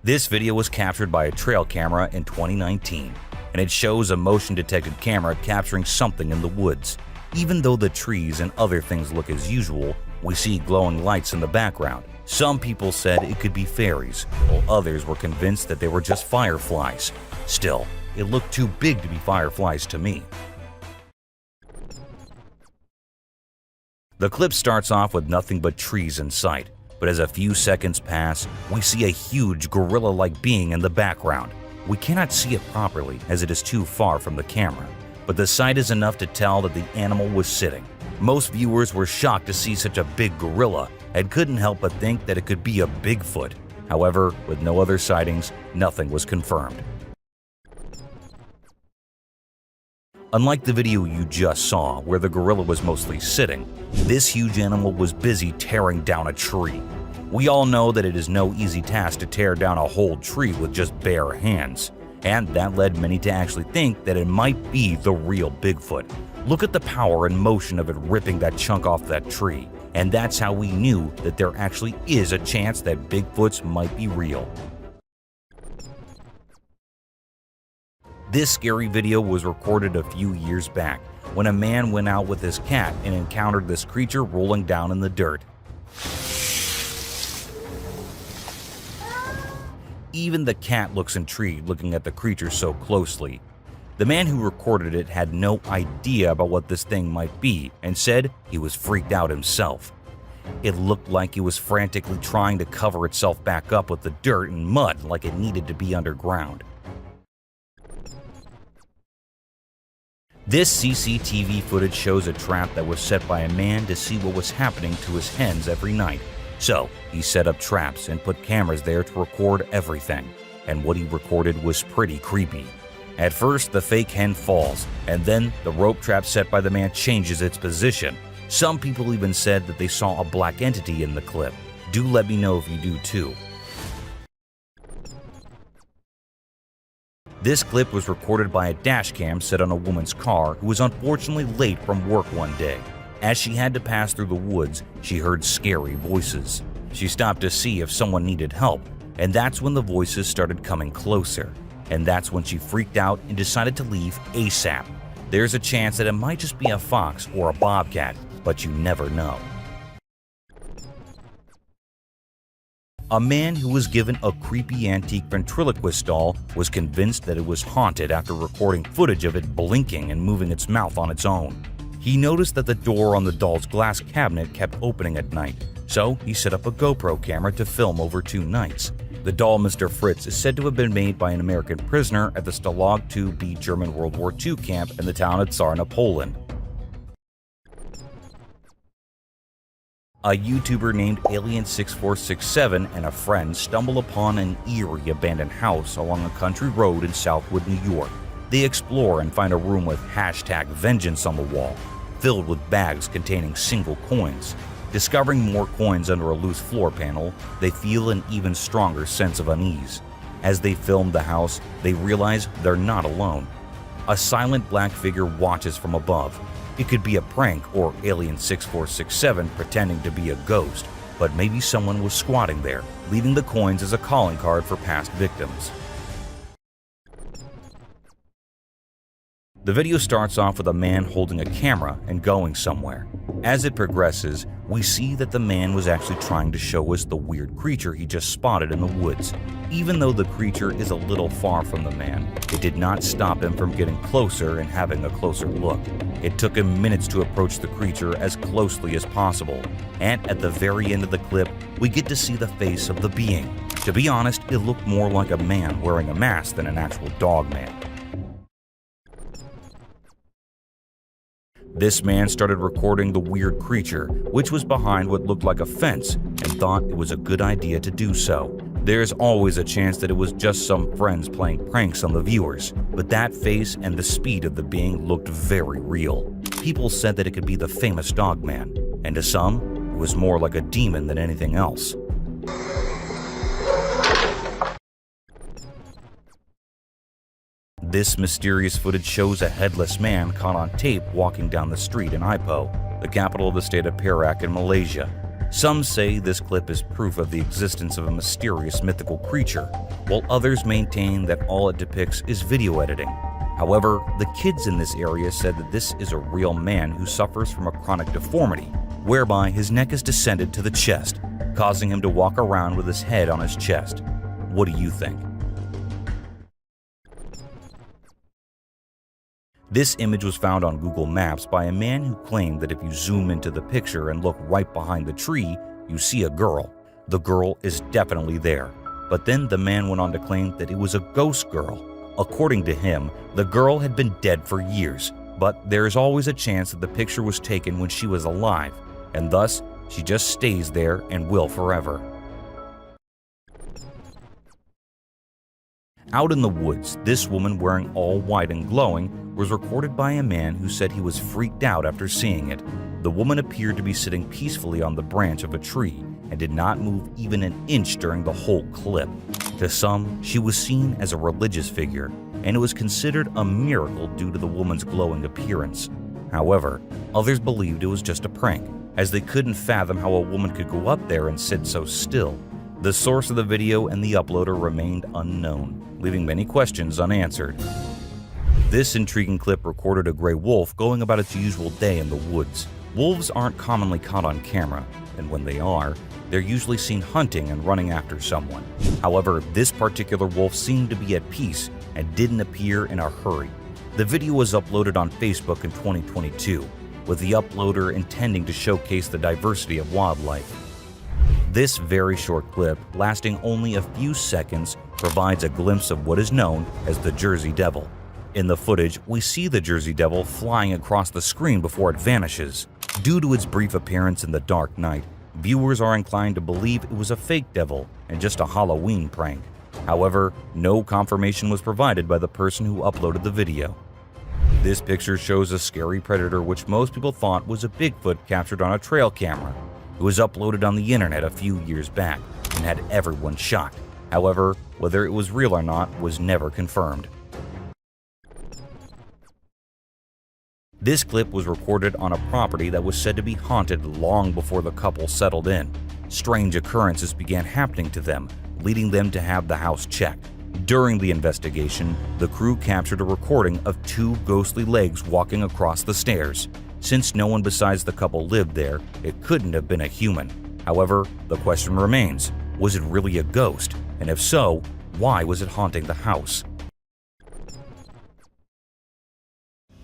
This video was captured by a trail camera in 2019, and it shows a motion-detected camera capturing something in the woods. Even though the trees and other things look as usual, we see glowing lights in the background. Some people said it could be fairies, while others were convinced that they were just fireflies. Still, it looked too big to be fireflies to me. The clip starts off with nothing but trees in sight, but as a few seconds pass, we see a huge gorilla-like being in the background. We cannot see it properly as it is too far from the camera, but the sight is enough to tell that the animal was sitting. Most viewers were shocked to see such a big gorilla and couldn't help but think that it could be a Bigfoot. However, with no other sightings, nothing was confirmed. Unlike the video you just saw, where the gorilla was mostly sitting, this huge animal was busy tearing down a tree. We all know that it is no easy task to tear down a whole tree with just bare hands, and that led many to actually think that it might be the real Bigfoot. Look at the power and motion of it ripping that chunk off that tree, and that's how we knew that there actually is a chance that Bigfoots might be real. This scary video was recorded a few years back when a man went out with his cat and encountered this creature rolling down in the dirt. Even the cat looks intrigued looking at the creature so closely. The man who recorded it had no idea about what this thing might be and said he was freaked out himself. It looked like it was frantically trying to cover itself back up with the dirt and mud like it needed to be underground. This CCTV footage shows a trap that was set by a man to see what was happening to his hens every night. So, he set up traps and put cameras there to record everything, and what he recorded was pretty creepy. At first, the fake hen falls, and then the rope trap set by the man changes its position, Some people even said that they saw a black entity in the clip. Do let me know if you do too. This clip was recorded by a dashcam set on a woman's car who was unfortunately late from work one day. As she had to pass through the woods, she heard scary voices. She stopped to see if someone needed help, and that's when the voices started coming closer. And that's when she freaked out and decided to leave ASAP. There's a chance that it might just be a fox or a bobcat, but you never know. A man who was given a creepy antique ventriloquist doll was convinced that it was haunted after recording footage of it blinking and moving its mouth on its own. He noticed that the door on the doll's glass cabinet kept opening at night, so he set up a GoPro camera to film over 2 nights. The doll Mr. Fritz is said to have been made by an American prisoner at the Stalag 2B German World War II camp in the town of Czarna, Poland. A YouTuber named Alien6467 and a friend stumble upon an eerie abandoned house along a country road in Southwood, New York. They explore and find a room with #vengeance on the wall, filled with bags containing single coins. Discovering more coins under a loose floor panel, they feel an even stronger sense of unease. As they film the house, they realize they're not alone. A silent black figure watches from above. It could be a prank or Alien6467 pretending to be a ghost, but maybe someone was squatting there, leaving the coins as a calling card for past victims. The video starts off with a man holding a camera and going somewhere. As it progresses, we see that the man was actually trying to show us the weird creature he just spotted in the woods. Even though the creature is a little far from the man, it did not stop him from getting closer and having a closer look. It took him minutes to approach the creature as closely as possible, and at the very end of the clip, we get to see the face of the being. To be honest, it looked more like a man wearing a mask than an actual dog man. This man started recording the weird creature, which was behind what looked like a fence, and thought it was a good idea to do so. There's always a chance that it was just some friends playing pranks on the viewers, but that face and the speed of the being looked very real. People said that it could be the famous Dogman, and to some, it was more like a demon than anything else. This mysterious footage shows a headless man caught on tape walking down the street in Ipoh, the capital of the state of Perak in Malaysia. Some say this clip is proof of the existence of a mysterious mythical creature, while others maintain that all it depicts is video editing. However, the kids in this area said that this is a real man who suffers from a chronic deformity, whereby his neck is descended to the chest, causing him to walk around with his head on his chest. What do you think? This image was found on Google Maps by a man who claimed that if you zoom into the picture and look right behind the tree, you see a girl. The girl is definitely there. But then the man went on to claim that it was a ghost girl. According to him, the girl had been dead for years, but there is always a chance that the picture was taken when she was alive, and thus she just stays there and will forever. Out in the woods, this woman wearing all white and glowing was recorded by a man who said he was freaked out after seeing it. The woman appeared to be sitting peacefully on the branch of a tree and did not move even an inch during the whole clip. To some, she was seen as a religious figure, and it was considered a miracle due to the woman's glowing appearance. However, others believed it was just a prank, as they couldn't fathom how a woman could go up there and sit so still. The source of the video and the uploader remained unknown, leaving many questions unanswered. This intriguing clip recorded a gray wolf going about its usual day in the woods. Wolves aren't commonly caught on camera, and when they are, they're usually seen hunting and running after someone. However, this particular wolf seemed to be at peace and didn't appear in a hurry. The video was uploaded on Facebook in 2022, with the uploader intending to showcase the diversity of wildlife. This very short clip, lasting only a few seconds, provides a glimpse of what is known as the Jersey Devil. In the footage, we see the Jersey Devil flying across the screen before it vanishes. Due to its brief appearance in the dark night, viewers are inclined to believe it was a fake devil and just a Halloween prank. However, no confirmation was provided by the person who uploaded the video. This picture shows a scary predator which most people thought was a Bigfoot captured on a trail camera. It was uploaded on the internet a few years back and had everyone shocked. However, whether it was real or not was never confirmed. This clip was recorded on a property that was said to be haunted long before the couple settled in. Strange occurrences began happening to them, leading them to have the house checked. During the investigation, the crew captured a recording of two ghostly legs walking across the stairs. Since no one besides the couple lived there, it couldn't have been a human. However, the question remains, was it really a ghost? And if so, why was it haunting the house?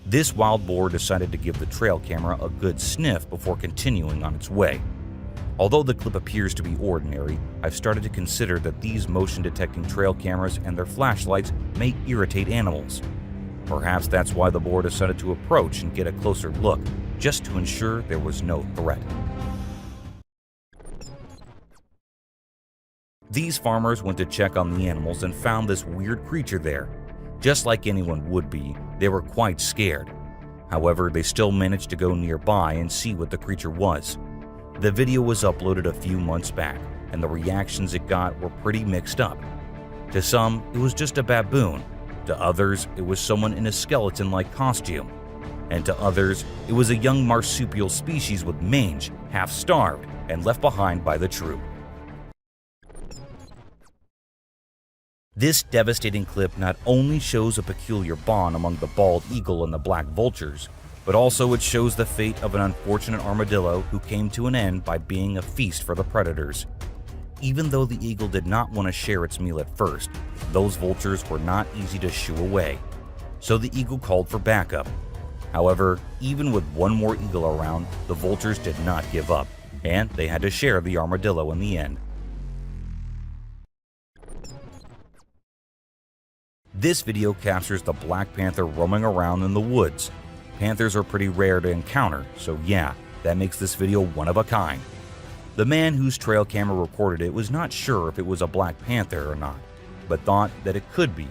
This wild boar decided to give the trail camera a good sniff before continuing on its way. Although the clip appears to be ordinary, I've started to consider that these motion-detecting trail cameras and their flashlights may irritate animals. Perhaps that's why the boar decided to approach and get a closer look, just to ensure there was no threat. These farmers went to check on the animals and found this weird creature there. Just like anyone would be, they were quite scared. However, they still managed to go nearby and see what the creature was. The video was uploaded a few months back, and the reactions it got were pretty mixed up. To some, it was just a baboon. To others, it was someone in a skeleton-like costume. And to others, it was a young marsupial species with mange, half-starved, and left behind by the troop. This devastating clip not only shows a peculiar bond among the bald eagle and the black vultures, but also it shows the fate of an unfortunate armadillo who came to an end by being a feast for the predators. Even though the eagle did not want to share its meal at first, those vultures were not easy to shoo away. So the eagle called for backup. However, even with one more eagle around, the vultures did not give up, and they had to share the armadillo in the end. This video captures the black panther roaming around in the woods. Panthers are pretty rare to encounter, so yeah, that makes this video one of a kind. The man whose trail camera recorded it was not sure if it was a black panther or not, but thought that it could be,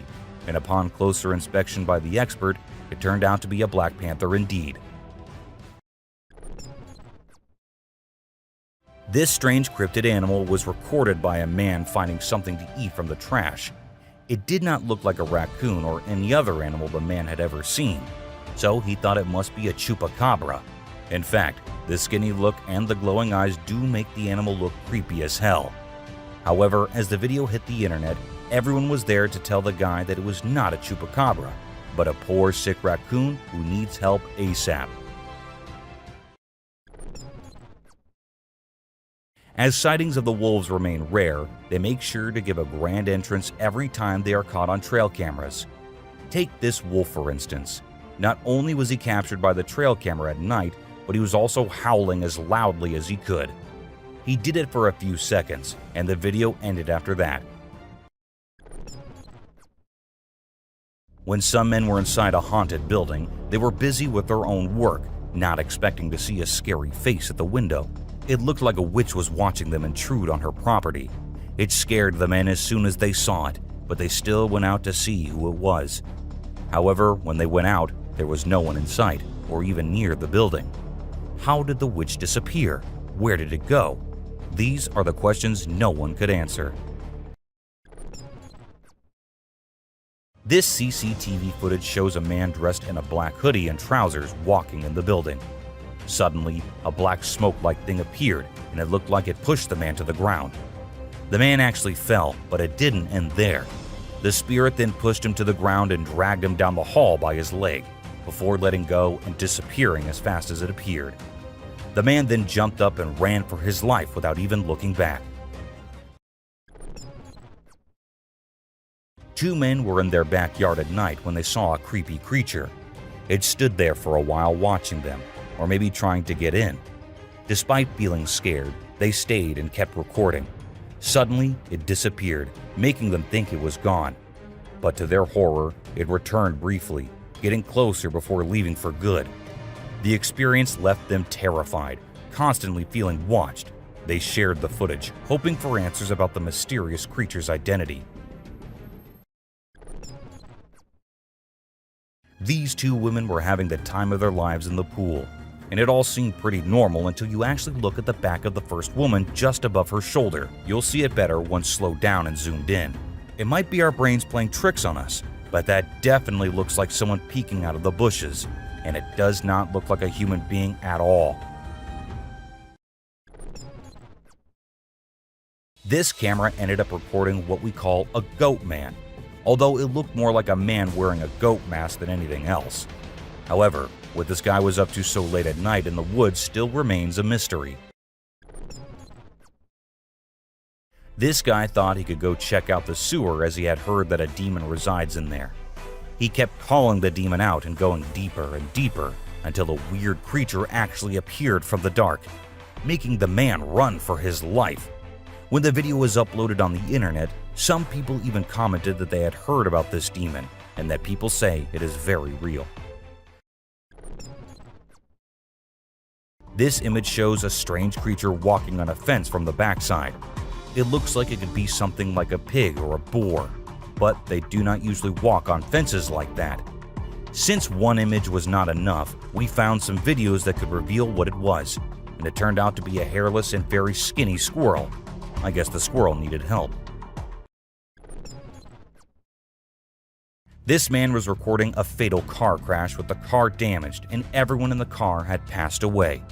and upon closer inspection by the expert, it turned out to be a black panther indeed. This strange cryptid animal was recorded by a man finding something to eat from the trash. It did not look like a raccoon or any other animal the man had ever seen, so he thought it must be a chupacabra. In fact, the skinny look and the glowing eyes do make the animal look creepy as hell. However, as the video hit the internet, everyone was there to tell the guy that it was not a chupacabra, but a poor sick raccoon who needs help ASAP. As sightings of the wolves remain rare, they make sure to give a grand entrance every time they are caught on trail cameras. Take this wolf for instance. Not only was he captured by the trail camera at night, but he was also howling as loudly as he could. He did it for a few seconds, and the video ended after that. When some men were inside a haunted building, they were busy with their own work, not expecting to see a scary face at the window. It looked like a witch was watching them intrude on her property. It scared the men as soon as they saw it, but they still went out to see who it was. However, when they went out, there was no one in sight or even near the building. How did the witch disappear? Where did it go? These are the questions no one could answer. This CCTV footage shows a man dressed in a black hoodie and trousers walking in the building. Suddenly, a black smoke-like thing appeared, and it looked like it pushed the man to the ground. The man actually fell, but it didn't end there. The spirit then pushed him to the ground and dragged him down the hall by his leg, before letting go and disappearing as fast as it appeared. The man then jumped up and ran for his life without even looking back. Two men were in their backyard at night when they saw a creepy creature. It stood there for a while watching them, or maybe trying to get in. Despite feeling scared, they stayed and kept recording. Suddenly, it disappeared, making them think it was gone. But to their horror, it returned briefly, getting closer before leaving for good. The experience left them terrified, constantly feeling watched. They shared the footage, hoping for answers about the mysterious creature's identity. These two women were having the time of their lives in the pool, and it all seemed pretty normal until you actually look at the back of the first woman just above her shoulder. You'll see it better once slowed down and zoomed in. It might be our brains playing tricks on us, but that definitely looks like someone peeking out of the bushes, and it does not look like a human being at all. This camera ended up recording what we call a goat man, although it looked more like a man wearing a goat mask than anything else. However, what this guy was up to so late at night in the woods still remains a mystery. This guy thought he could go check out the sewer as he had heard that a demon resides in there. He kept calling the demon out and going deeper and deeper until a weird creature actually appeared from the dark, making the man run for his life. When the video was uploaded on the internet, some people even commented that they had heard about this demon and that people say it is very real. This image shows a strange creature walking on a fence from the backside. It looks like it could be something like a pig or a boar, but they do not usually walk on fences like that. Since one image was not enough, we found some videos that could reveal what it was, and it turned out to be a hairless and very skinny squirrel. I guess the squirrel needed help. This man was recording a fatal car crash with the car damaged and everyone in the car had passed away.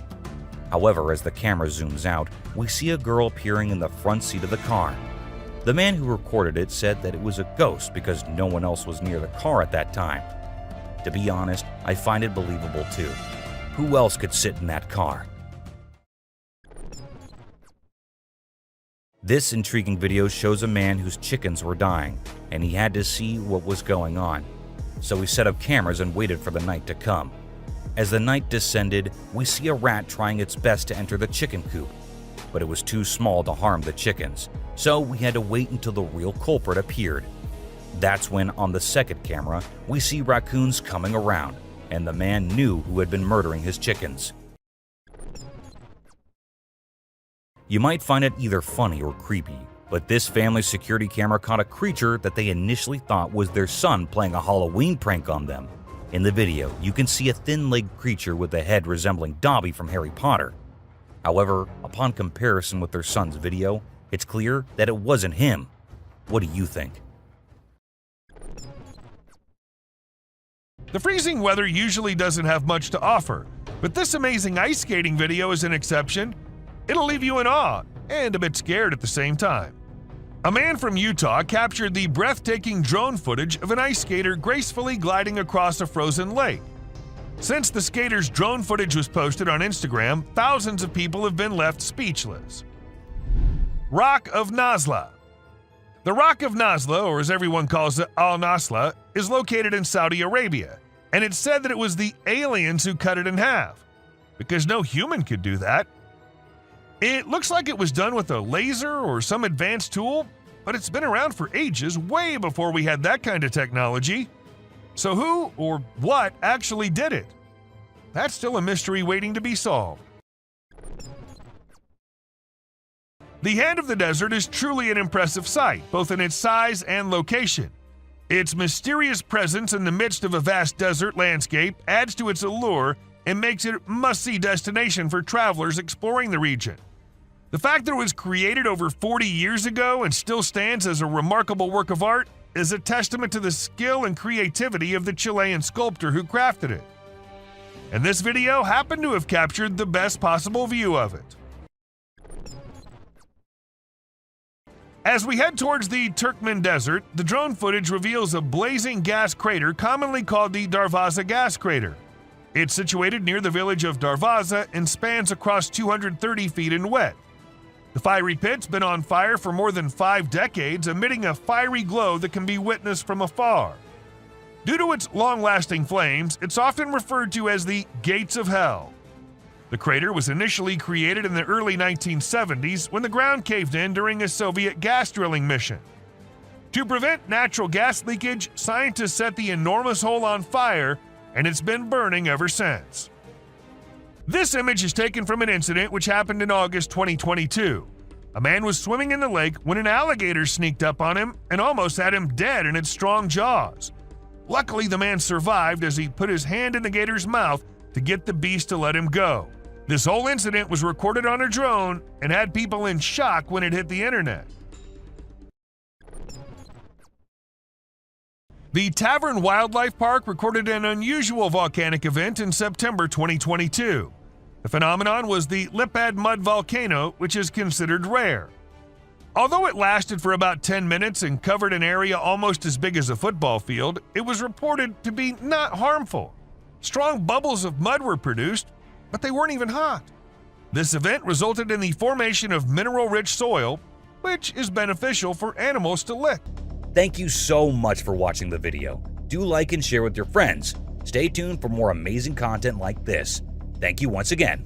However, as the camera zooms out, we see a girl appearing in the front seat of the car. The man who recorded it said that it was a ghost because no one else was near the car at that time. To be honest, I find it believable too. Who else could sit in that car? This intriguing video shows a man whose chickens were dying, and he had to see what was going on. So he set up cameras and waited for the night to come. As the night descended, we see a rat trying its best to enter the chicken coop, but it was too small to harm the chickens, so we had to wait until the real culprit appeared. That's when, on the second camera, we see raccoons coming around, and the man knew who had been murdering his chickens. You might find it either funny or creepy, but this family's security camera caught a creature that they initially thought was their son playing a Halloween prank on them. In the video, you can see a thin-legged creature with a head resembling Dobby from Harry Potter. However, upon comparison with their son's video, it's clear that it wasn't him. What do you think? The freezing weather usually doesn't have much to offer, but this amazing ice skating video is an exception. It'll leave you in awe and a bit scared at the same time. A man from Utah captured the breathtaking drone footage of an ice skater gracefully gliding across a frozen lake. Since the skater's drone footage was posted on Instagram, thousands of people have been left speechless. Rock of Nazla. The Rock of Nazla, or as everyone calls it, Al-Nasla, is located in Saudi Arabia, and it's said that it was the aliens who cut it in half, because no human could do that. It looks like it was done with a laser or some advanced tool, but it's been around for ages, way before we had that kind of technology. So who or what actually did it? That's still a mystery waiting to be solved. The Hand of the Desert is truly an impressive sight, both in its size and location. Its mysterious presence in the midst of a vast desert landscape adds to its allure and makes it a must-see destination for travelers exploring the region. The fact that it was created over 40 years ago and still stands as a remarkable work of art is a testament to the skill and creativity of the Chilean sculptor who crafted it. And this video happened to have captured the best possible view of it. As we head towards the Turkmen Desert, the drone footage reveals a blazing gas crater commonly called the Darvaza gas crater. It's situated near the village of Darvaza and spans across 230 feet in width. The fiery pit's been on fire for more than 5 decades, emitting a fiery glow that can be witnessed from afar. Due to its long-lasting flames, it's often referred to as the Gates of Hell. The crater was initially created in the early 1970s when the ground caved in during a Soviet gas drilling mission. To prevent natural gas leakage, scientists set the enormous hole on fire, and it's been burning ever since. This image is taken from an incident which happened in August 2022. A man was swimming in the lake when an alligator sneaked up on him and almost had him dead in its strong jaws. Luckily, the man survived as he put his hand in the gator's mouth to get the beast to let him go. This whole incident was recorded on a drone and had people in shock when it hit the internet. The Tavern Wildlife Park recorded an unusual volcanic event in September 2022. The phenomenon was the Lipad Mud Volcano, which is considered rare. Although it lasted for about 10 minutes and covered an area almost as big as a football field, it was reported to be not harmful. Strong bubbles of mud were produced, but they weren't even hot. This event resulted in the formation of mineral-rich soil, which is beneficial for animals to lick. Thank you so much for watching the video. Do like and share with your friends. Stay tuned for more amazing content like this. Thank you once again.